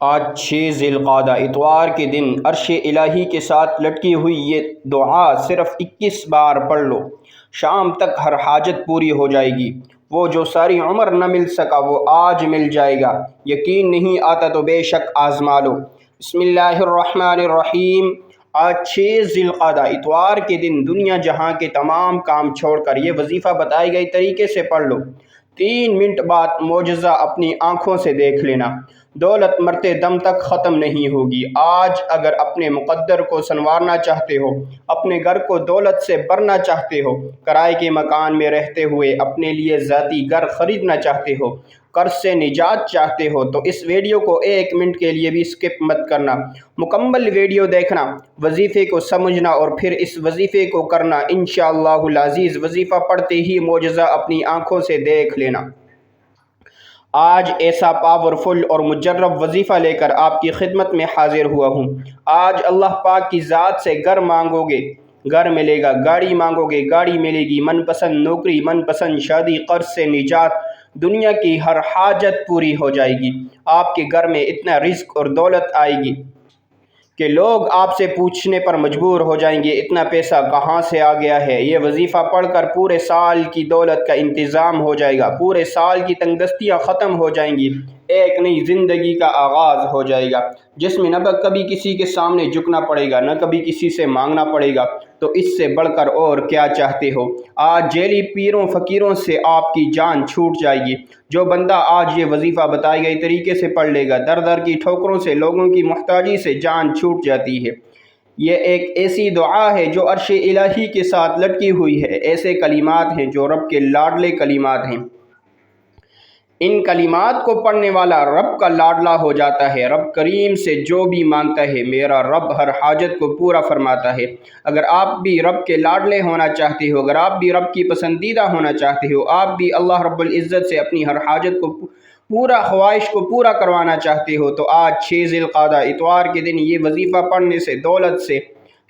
آج 6 ذی القعدہ اتوار کے دن عرش الہی کے ساتھ لٹکی ہوئی یہ دعا صرف 21 بار پڑھ لو، شام تک ہر حاجت پوری ہو جائے گی۔ وہ جو ساری عمر نہ مل سکا وہ آج مل جائے گا۔ یقین نہیں آتا تو بے شک آزما لو۔ بسم اللہ الرحمن الرحیم۔ آج 6 ذی القعدہ اتوار کے دن دنیا جہاں کے تمام کام چھوڑ کر یہ وظیفہ بتائے گئے طریقے سے پڑھ لو۔ 3 منٹ بعد معجزہ اپنی آنکھوں سے دیکھ لینا۔ دولت مرتے دم تک ختم نہیں ہوگی۔ آج اگر اپنے مقدر کو سنوارنا چاہتے ہو، اپنے گھر کو دولت سے بھرنا چاہتے ہو، کرائے کے مکان میں رہتے ہوئے اپنے لیے ذاتی گھر خریدنا چاہتے ہو، قرض سے نجات چاہتے ہو تو اس ویڈیو کو 1 منٹ کے لیے بھی سکپ مت کرنا۔ مکمل ویڈیو دیکھنا، وظیفے کو سمجھنا اور پھر اس وظیفے کو کرنا۔ انشاءاللہ العزیز وظیفہ پڑھتے ہی معجزہ اپنی آنکھوں سے دیکھ لینا۔ آج ایسا پاورفل اور مجرب وظیفہ لے کر آپ کی خدمت میں حاضر ہوا ہوں۔ آج اللہ پاک کی ذات سے گھر مانگو گے، گھر ملے گا، گاڑی مانگو گے، گاڑی ملے گی، من پسند نوکری، من پسند شادی، قرض سے نجات، دنیا کی ہر حاجت پوری ہو جائے گی۔ آپ کے گھر میں اتنا رزق اور دولت آئے گی کہ لوگ آپ سے پوچھنے پر مجبور ہو جائیں گے اتنا پیسہ کہاں سے آ گیا ہے۔ یہ وظیفہ پڑھ کر پورے سال کی دولت کا انتظام ہو جائے گا، پورے سال کی تنگ دستیاں ختم ہو جائیں گی، ایک نئی زندگی کا آغاز ہو جائے گا جس میں نہ کبھی کسی کے سامنے جھکنا پڑے گا، نہ کبھی کسی سے مانگنا پڑے گا۔ تو اس سے بڑھ کر اور کیا چاہتے ہو؟ آج جیلی پیروں فقیروں سے آپ کی جان چھوٹ جائے گی۔ جو بندہ آج یہ وظیفہ بتائے گئے طریقے سے پڑھ لے گا، در در کی ٹھوکروں سے، لوگوں کی محتاجی سے جان چھوٹ جاتی ہے۔ یہ ایک ایسی دعا ہے جو عرش الہی کے ساتھ لٹکی ہوئی ہے۔ ایسے کلمات ہیں جو رب کے لاڈلے کلمات ہیں۔ ان کلمات کو پڑھنے والا رب کا لاڈلا ہو جاتا ہے۔ رب کریم سے جو بھی مانگتا ہے میرا رب ہر حاجت کو پورا فرماتا ہے۔ اگر آپ بھی رب کے لاڈلے ہونا چاہتے ہو، اگر آپ بھی رب کی پسندیدہ ہونا چاہتے ہو، آپ بھی اللہ رب العزت سے اپنی ہر حاجت کو پورا، خواہش کو پورا کروانا چاہتے ہو تو آج 6 ذی القعدہ اتوار کے دن یہ وظیفہ پڑھنے سے دولت سے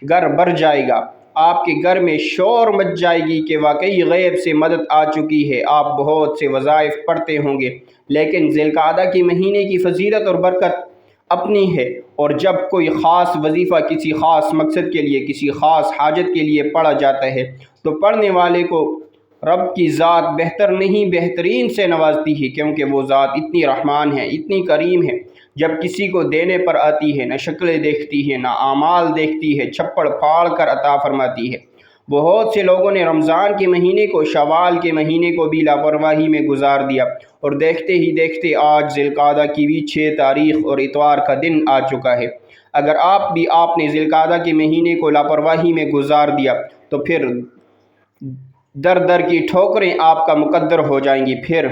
گھر بھر جائے گا۔ آپ کے گھر میں شور مچ جائے گی کہ واقعی غیب سے مدد آ چکی ہے۔ آپ بہت سے وظائف پڑھتے ہوں گے لیکن ذی القعدہ کے مہینے کی فضیلت اور برکت اپنی ہے، اور جب کوئی خاص وظیفہ کسی خاص مقصد کے لیے، کسی خاص حاجت کے لیے پڑھا جاتا ہے تو پڑھنے والے کو رب کی ذات بہتر نہیں بہترین سے نوازتی ہے، کیونکہ وہ ذات اتنی رحمان ہے، اتنی کریم ہے۔ جب کسی کو دینے پر آتی ہے نہ شکلیں دیکھتی ہے نہ اعمال دیکھتی ہے، چھپڑ پھاڑ کر عطا فرماتی ہے۔ بہت سے لوگوں نے رمضان کے مہینے کو، شوال کے مہینے کو بھی لاپرواہی میں گزار دیا، اور دیکھتے ہی دیکھتے آج ذی القعدہ کی بھی 6 تاریخ اور اتوار کا دن آ چکا ہے۔ اگر آپ نے ذی القعدہ کے مہینے کو لاپرواہی میں گزار دیا تو پھر در در کی ٹھوکریں آپ کا مقدر ہو جائیں گی، پھر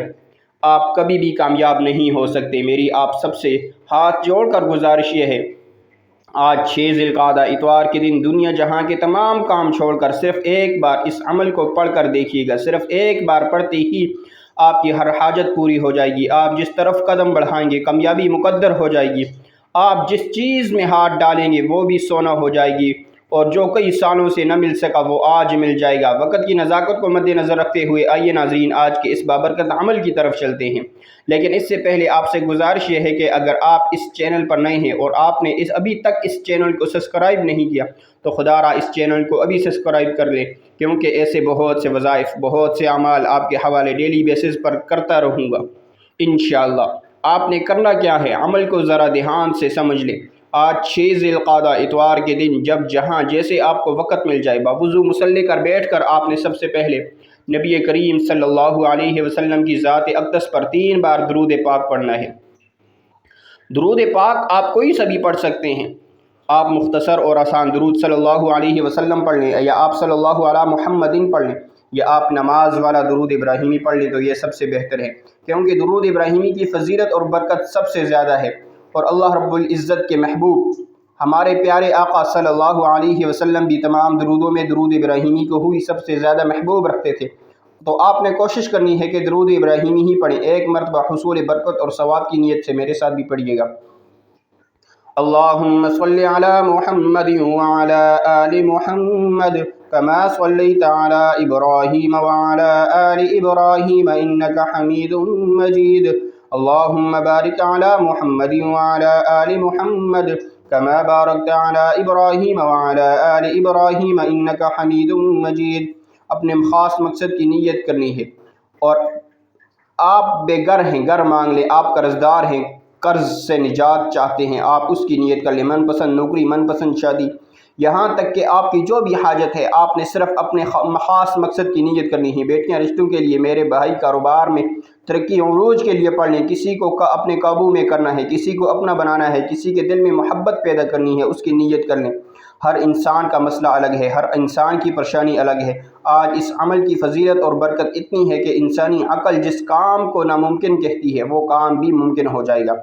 آپ کبھی بھی کامیاب نہیں ہو سکتے۔ میری آپ سب سے ہاتھ جوڑ کر گزارش یہ ہے، آج 6 ذی القعدہ اتوار کے دن دنیا جہاں کے تمام کام چھوڑ کر صرف ایک بار اس عمل کو پڑھ کر دیکھیے گا۔ صرف ایک بار پڑھتے ہی آپ کی ہر حاجت پوری ہو جائے گی۔ آپ جس طرف قدم بڑھائیں گے کامیابی مقدر ہو جائے گی۔ آپ جس چیز میں ہاتھ ڈالیں گے وہ بھی سونا ہو جائے گی، اور جو کئی سالوں سے نہ مل سکا وہ آج مل جائے گا۔ وقت کی نزاکت کو مد نظر رکھتے ہوئے آئیے ناظرین آج کے اس بابرکت عمل کی طرف چلتے ہیں، لیکن اس سے پہلے آپ سے گزارش یہ ہے کہ اگر آپ اس چینل پر نئے ہیں اور آپ نے ابھی تک اس چینل کو سبسکرائب نہیں کیا تو خدا را اس چینل کو ابھی سبسکرائب کر لیں، کیونکہ ایسے بہت سے وظائف، بہت سے اعمال آپ کے حوالے ڈیلی بیسس پر کرتا رہوں گا انشاءاللہ۔ آپ نے کرنا کیا ہے، عمل کو ذرا دھیان سے سمجھ لیں۔ آج 6 ذی القعدہ اتوار کے دن جب جہاں جیسے آپ کو وقت مل جائے، باوضو مصلی کر بیٹھ کر آپ نے سب سے پہلے نبی کریم صلی اللہ علیہ وسلم کی ذات اقدس پر 3 بار درود پاک پڑھنا ہے۔ درود پاک آپ کوئی سا بھی پڑھ سکتے ہیں۔ آپ مختصر اور آسان درود صلی اللہ علیہ وسلم پڑھ لیں، یا آپ صلی اللہ علی محمد پڑھ لیں، یا آپ نماز والا درود ابراہیمی پڑھ لیں تو یہ سب سے بہتر ہے، کیونکہ درود ابراہیمی کی فضیلت اور برکت سب سے زیادہ ہے، اور اللہ رب العزت کے محبوب ہمارے پیارے آقا صلی اللہ علیہ وسلم بھی تمام درودوں میں درود ابراہیمی کو ہی سب سے زیادہ محبوب رکھتے تھے۔ تو آپ نے کوشش کرنی ہے کہ درود ابراہیمی ہی پڑھیں۔ ایک مرتبہ حصول برکت اور ثواب کی نیت سے میرے ساتھ بھی پڑھیے گا۔ اللہم صلی علی محمد وعلی آل محمد کما صلیت علی ابراہیم وعلی آل ابراہیم انک حمید مجید۔ اللهم بارك على محمد وعلى آل محمد كما باركت على إبراهيم وعلى آل إبراهيم إنك حميد مجيد۔ اپنے خاص مقصد کی نیت کرنی ہے، اور آپ بے گھر ہیں، گھر مانگ لیں، آپ قرض دار ہیں، قرض سے نجات چاہتے ہیں، آپ اس کی نیت کر لیں، من پسند نوکری، من پسند شادی، یہاں تک کہ آپ کی جو بھی حاجت ہے آپ نے صرف اپنے خاص مقصد کی نیت کرنی ہے۔ بیٹیاں رشتوں کے لیے، میرے بھائی کاروبار میں ترقی عروج کے لیے پڑھ لیں، کسی کو اپنے قابو میں کرنا ہے، کسی کو اپنا بنانا ہے، کسی کے دل میں محبت پیدا کرنی ہے، اس کی نیت کر لیں۔ ہر انسان کا مسئلہ الگ ہے، ہر انسان کی پریشانی الگ ہے۔ آج اس عمل کی فضیلت اور برکت اتنی ہے کہ انسانی عقل جس کام کو ناممکن کہتی ہے وہ کام بھی ممکن ہو جائے گا۔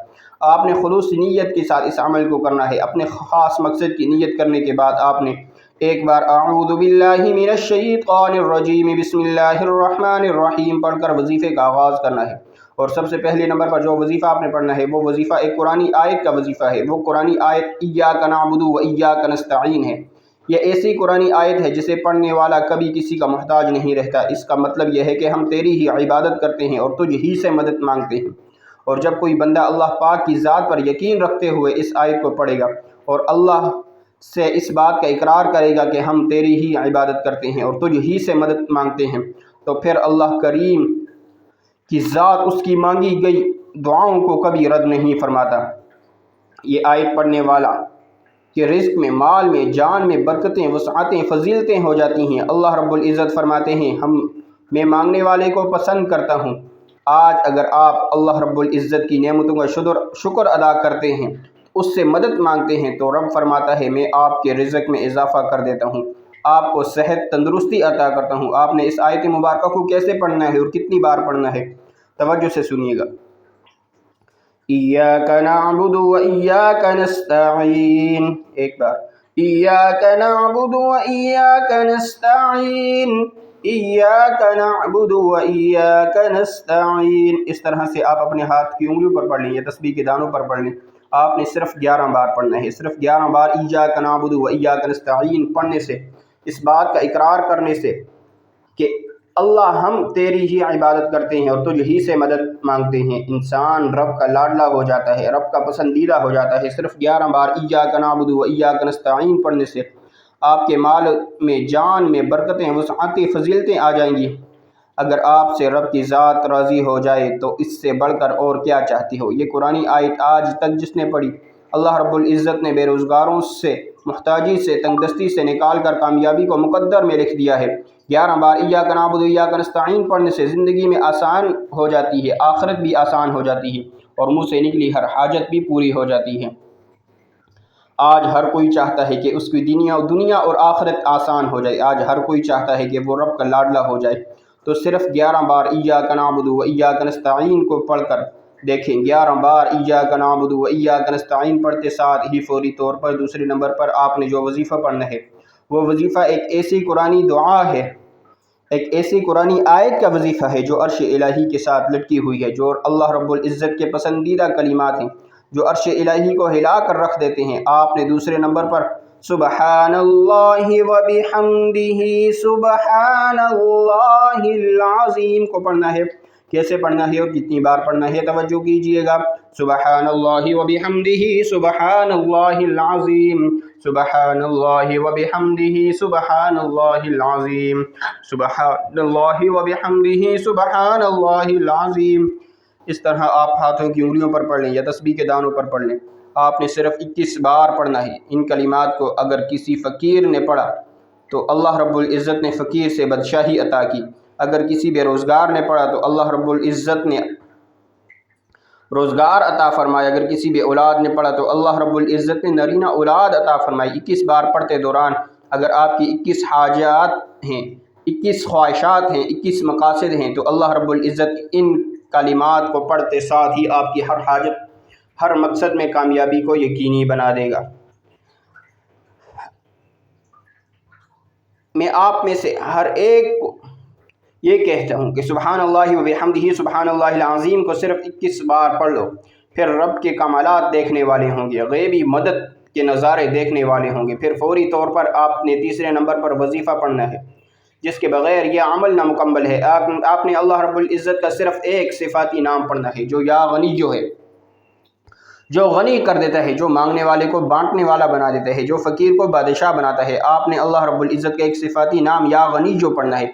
آپ نے خلوص نیت کے ساتھ اس عمل کو کرنا ہے۔ اپنے خاص مقصد کی نیت کرنے کے بعد آپ نے ایک بار اعوذ باللہ من الشیطان الرجیم بسم اللہ الرحمن الرحیم پڑھ کر وظیفے کا آغاز کرنا ہے۔ اور سب سے پہلے نمبر پر جو وظیفہ آپ نے پڑھنا ہے وہ وظیفہ ایک قرآنی آیت کا وظیفہ ہے۔ وہ قرآنی آیت ایاک نعبد و ایاک نستعین ہے۔ یہ ایسی قرآنی آیت ہے جسے پڑھنے والا کبھی کسی کا محتاج نہیں رہتا۔ اس کا مطلب یہ ہے کہ ہم تیری ہی عبادت کرتے ہیں اور تجھ ہی سے مدد مانگتے ہیں۔ اور جب کوئی بندہ اللہ پاک کی ذات پر یقین رکھتے ہوئے اس آیت کو پڑھے گا اور اللہ سے اس بات کا اقرار کرے گا کہ ہم تیری ہی عبادت کرتے ہیں اور تجھ ہی سے مدد مانگتے ہیں، تو پھر اللہ کریم کی ذات اس کی مانگی گئی دعاؤں کو کبھی رد نہیں فرماتا۔ یہ آیت پڑھنے والا کہ رزق میں، مال میں، جان میں برکتیں، وسعتیں، فضیلتیں ہو جاتی ہیں۔ اللہ رب العزت فرماتے ہیں میں مانگنے والے کو پسند کرتا ہوں۔ آج اگر آپ اللہ رب العزت کی نعمتوں کا شکر ادا کرتے ہیں، اس سے مدد مانگتے ہیں، تو رب فرماتا ہے میں آپ کے رزق میں اضافہ کر دیتا ہوں، آپ کو صحت تندرستی عطا کرتا ہوں۔ آپ نے اس آیت مبارکہ کو کیسے پڑھنا ہے اور کتنی بار پڑھنا ہے، توجہ سے سنیے گا۔ ایاک نعبد و ایاک نستعین، ایک بار ایاک نعبد و ایاک نستعین، ایاک نعبد و ایاک نستعین۔ اس طرح سے آپ اپنے ہاتھ کی انگلیوں پر پڑھ لیں یا تسبیح کے دانوں پر پڑھ لیں۔ آپ نے صرف 11 بار پڑھنا ہے، صرف 11 بار ایاک نعبد و ایاک نستعین پڑھنے سے، اس بات کا اقرار کرنے سے کہ اللہ ہم تیری ہی عبادت کرتے ہیں اور تجھ ہی سے مدد مانگتے ہیں، انسان رب کا لاڈلا ہو جاتا ہے، رب کا پسندیدہ ہو جاتا ہے۔ صرف 11 بار ایاک نعبد و ایاک نستعین پڑھنے سے آپ کے مال میں، جان میں برکتیں، وسعتیں، فضیلتیں آ جائیں گی۔ اگر آپ سے رب کی ذات راضی ہو جائے تو اس سے بڑھ کر اور کیا چاہتی ہو۔ یہ قرآنی آیت آج تک جس نے پڑھی، اللہ رب العزت نے بے روزگاروں سے، محتاجی سے، تنگ دستی سے نکال کر کامیابی کو مقدر میں لکھ دیا ہے۔ 11 بار ایاک نعبد و ایاک نستعین پڑھنے سے زندگی میں آسان ہو جاتی ہے، آخرت بھی آسان ہو جاتی ہے، اور منہ سے نکلی ہر حاجت بھی پوری ہو جاتی ہے۔ آج ہر کوئی چاہتا ہے کہ اس کی دنیا اور آخرت آسان ہو جائے، آج ہر کوئی چاہتا ہے کہ وہ رب کا لاڈلا ہو جائے۔ تو صرف 11 بار ایاک نعبد و ایاک نستعین کو پڑھ کر دیکھیں۔ 11 بار ایاک نعبد و ایاک نستعین پڑھتے ساتھ ہی فوری طور پر دوسرے نمبر پر آپ نے جو وظیفہ پڑھنا ہے وہ وظیفہ ایک ایسی قرآنی دعا ہے، ایک ایسی قرآنی آیت کا وظیفہ ہے جو عرش الہی کے ساتھ لٹکی ہوئی ہے، جو اللہ رب العزت کے پسندیدہ کلمات ہیں، جو عرش الہی کو ہلا کر رکھ دیتے ہیں۔ آپ نے دوسرے نمبر پر سبحان اللہ و بحمدہ سبحان اللہ العظیم کو پڑھنا ہے۔ کیسے پڑھنا ہے اور کتنی بار پڑھنا ہے، توجہ کیجئے گا۔ سبحان اللہ و بحمدہ سبحان اللہ العظیم، سبحان اللہ و بحمدہ سبحان اللہ العظیم، سبحان اللہ و بحمدہ سبحان اللہ العظیم۔ اس طرح آپ ہاتھوں کی انگلیوں پر پڑھ لیں یا تسبیح کے دانوں پر پڑھ لیں۔ آپ نے صرف 21 بار پڑھنا ہے۔ ان کلمات کو اگر کسی فقیر نے پڑھا تو اللہ رب العزت نے فقیر سے بادشاہی عطا کی، اگر کسی بے روزگار نے پڑھا تو اللہ رب العزت نے روزگار عطا فرمایا، اگر کسی بے اولاد نے پڑھا تو اللہ رب العزت نے نرینہ اولاد عطا فرمائی۔ 21 بار پڑھتے دوران اگر آپ کی 21 حاجات ہیں، 21 خواہشات ہیں، 21 مقاصد ہیں، تو اللہ رب العزت ان کلمات کو پڑھتے ساتھ ہی آپ کی ہر حاجت، ہر مقصد میں کامیابی کو یقینی بنا دے گا۔ میں آپ میں سے ہر ایک کو یہ کہتا ہوں کہ سبحان اللہ و بحمدہ سبحان اللہ العظیم کو صرف 21 بار پڑھ لو، پھر رب کے کمالات دیکھنے والے ہوں گے، غیبی مدد کے نظارے دیکھنے والے ہوں گے۔ پھر فوری طور پر آپ نے تیسرے نمبر پر وظیفہ پڑھنا ہے۔ جس کے بغیر یہ عمل نامکمل ہے۔ آپ نے اللہ رب العزت کا صرف ایک صفاتی نام پڑھنا ہے جو یا غنی جو ہے، جو غنی کر دیتا ہے، جو مانگنے والے کو بانٹنے والا بنا دیتا ہے، جو فقیر کو بادشاہ بناتا ہے۔ آپ نے اللہ رب العزت کا ایک صفاتی نام یا غنی جو پڑھنا ہے۔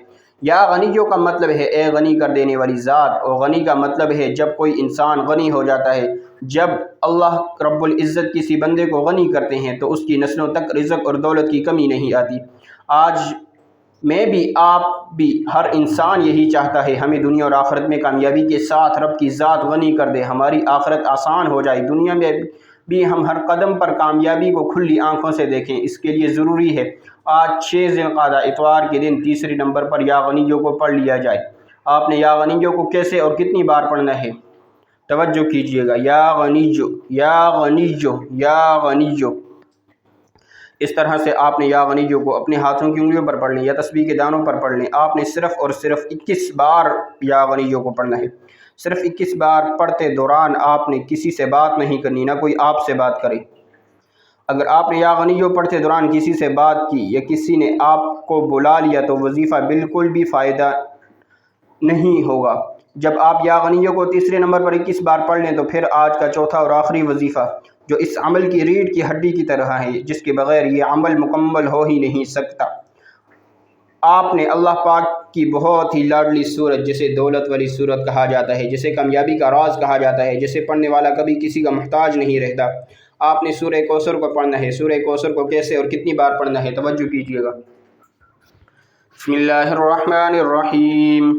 یا غنی جو کا مطلب ہے اے غنی کر دینے والی ذات، اور غنی کا مطلب ہے جب کوئی انسان غنی ہو جاتا ہے، جب اللہ رب العزت کسی بندے کو غنی کرتے ہیں تو اس کی نسلوں تک رزق اور دولت کی کمی نہیں آتی۔ آج میں بھی، آپ بھی، ہر انسان یہی چاہتا ہے ہمیں دنیا اور آخرت میں کامیابی کے ساتھ رب کی ذات غنی کر دے، ہماری آخرت آسان ہو جائے، دنیا میں بھی ہم ہر قدم پر کامیابی کو کھلی آنکھوں سے دیکھیں۔ اس کے لیے ضروری ہے آج 6 ذی القعدہ اتوار کے دن تیسرے نمبر پر یا غنیوں کو پڑھ لیا جائے۔ آپ نے یا غنیوں کو کیسے اور کتنی بار پڑھنا ہے؟ توجہ کیجئے گا، یا غنیجو، یا غنیجو، یا غنیجو، اس طرح سے آپ نے یا غنیجو کو اپنے ہاتھوں کی انگلیوں پر پڑھ لیں یا تسبیح کے دانوں پر پڑھ لیں۔ آپ نے صرف اور صرف 21 بار یا غنیجو کو پڑھنا ہے۔ صرف 21 بار پڑھتے دوران آپ نے کسی سے بات نہیں کرنی، نہ کوئی آپ سے بات کرے۔ اگر آپ نے یا غنیجو پڑھتے دوران کسی سے بات کی یا کسی نے آپ کو بلا لیا تو وظیفہ بالکل بھی فائدہ نہیں ہوگا۔ جب آپ یا غنیجو کو تیسرے نمبر پر 21 بار پڑھ لیں تو پھر آج کا چوتھا اور آخری وظیفہ، جو اس عمل کی ریڑھ کی ہڈی کی طرح ہے، جس کے بغیر یہ عمل مکمل ہو ہی نہیں سکتا، آپ نے اللہ پاک کی بہت ہی لاڈلی صورت، جسے دولت والی صورت کہا جاتا ہے، جسے کامیابی کا راز کہا جاتا ہے، جسے پڑھنے والا کبھی کسی کا محتاج نہیں رہتا، آپ نے سورہ کوثر کو پڑھنا ہے۔ سورہ کوثر کو کیسے اور کتنی بار پڑھنا ہے؟ توجہ کیجیے گا۔ بسم اللہ الرحمن الرحیم،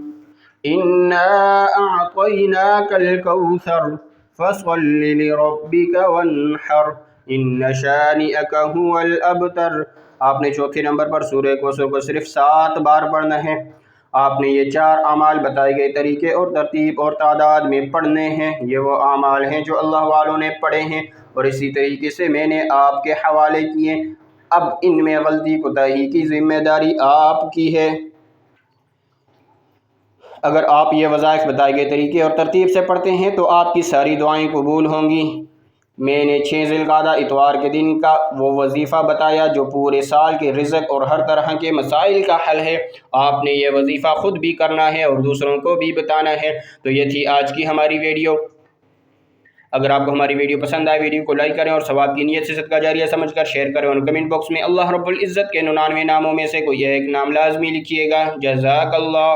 اِنَّا أَعْطَيْنَاكَ الْكَوْثَرَ فَصَلِّ لِرَبِّكَ وَانْحَرْ إِنَّ شَانِئَكَ هُوَ الْأَبْتَرُ۔ آپ نے چوتھے نمبر پر سورہ کوثر کو صرف 7 بار پڑھنا ہے۔ آپ نے یہ 4 اعمال بتائے گئے طریقے اور ترتیب اور تعداد میں پڑھنے ہیں۔ یہ وہ اعمال ہیں جو اللہ والوں نے پڑھے ہیں اور اسی طریقے سے میں نے آپ کے حوالے کیے۔ اب ان میں غلطی کوتاہی کی ذمہ داری آپ کی ہے۔ اگر آپ یہ وظائف بتائے گئے طریقے اور ترتیب سے پڑھتے ہیں تو آپ کی ساری دعائیں قبول ہوں گی۔ میں نے 6 ذی القعدہ اتوار کے دن کا وہ وظیفہ بتایا جو پورے سال کے رزق اور ہر طرح کے مسائل کا حل ہے۔ آپ نے یہ وظیفہ خود بھی کرنا ہے اور دوسروں کو بھی بتانا ہے۔ تو یہ تھی آج کی ہماری ویڈیو۔ اگر آپ کو ہماری ویڈیو پسند آئے، ویڈیو کو لائک کریں اور ثواب کی نیت سے صدقہ جاریہ سمجھ کر شیئر کریں، اور کمنٹ باکس میں اللہ رب العزت کے 99 ناموں میں سے کوئی ایک نام لازمی لکھیے گا۔ جزاک اللہ۔